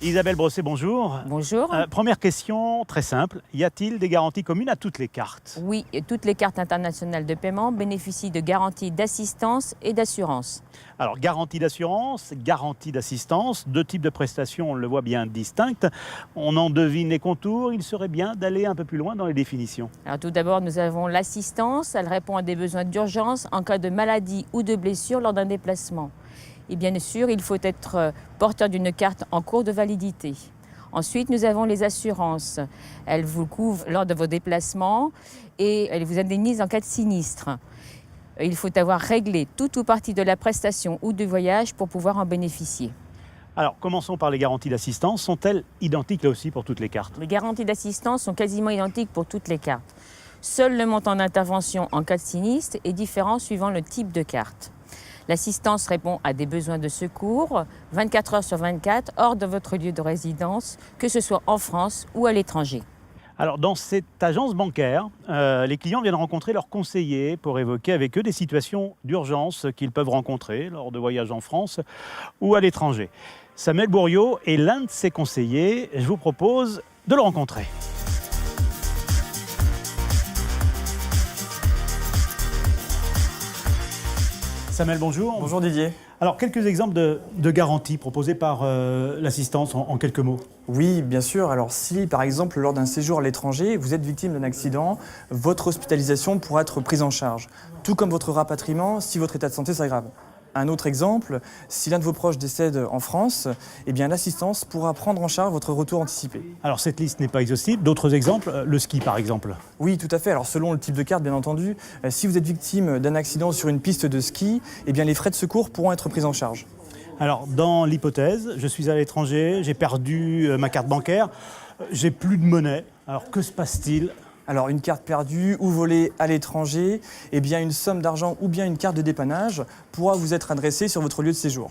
Isabelle Brosset, bonjour. Bonjour. Première question, très simple. Y a-t-il des garanties communes à toutes les cartes? Oui, et toutes les cartes internationales de paiement bénéficient de garanties d'assistance et d'assurance. Alors, garantie d'assurance, garantie d'assistance, deux types de prestations, on le voit bien distinctes. On en devine les contours, il serait bien d'aller un peu plus loin dans les définitions. Alors tout d'abord, nous avons l'assistance. Elle répond à des besoins d'urgence en cas de maladie ou de blessure lors d'un déplacement. Et bien sûr, il faut être porteur d'une carte en cours de validité. Ensuite, nous avons les assurances. Elles vous couvrent lors de vos déplacements et elles vous indemnisent en cas de sinistre. Il faut avoir réglé tout ou partie de la prestation ou du voyage pour pouvoir en bénéficier. Alors, commençons par les garanties d'assistance. Sont-elles identiques là aussi pour toutes les cartes? Les garanties d'assistance sont quasiment identiques pour toutes les cartes. Seul le montant d'intervention en cas de sinistre est différent suivant le type de carte. L'assistance répond à des besoins de secours 24 heures sur 24 hors de votre lieu de résidence, que ce soit en France ou à l'étranger. Alors, dans cette agence bancaire, les clients viennent rencontrer leurs conseillers pour évoquer avec eux des situations d'urgence qu'ils peuvent rencontrer lors de voyages en France ou à l'étranger. Samuel Bourriaud est l'un de ces conseillers. Je vous propose de le rencontrer. Samuel, bonjour. Bonjour Didier. Alors, quelques exemples de garanties proposées par l'assistance en quelques mots. Oui, bien sûr. Alors si, par exemple, lors d'un séjour à l'étranger, vous êtes victime d'un accident, votre hospitalisation pourra être prise en charge, tout comme votre rapatriement si votre état de santé s'aggrave. Un autre exemple, si l'un de vos proches décède en France, eh bien l'assistance pourra prendre en charge votre retour anticipé. Alors, cette liste n'est pas exhaustive. D'autres exemples, le ski par exemple. Oui, tout à fait. Alors selon le type de carte, bien entendu, si vous êtes victime d'un accident sur une piste de ski, eh bien les frais de secours pourront être pris en charge. Alors, dans l'hypothèse, je suis à l'étranger, j'ai perdu ma carte bancaire, j'ai plus de monnaie. Alors, que se passe-t-il? Alors une carte perdue ou volée à l'étranger, eh bien une somme d'argent ou bien une carte de dépannage pourra vous être adressée sur votre lieu de séjour.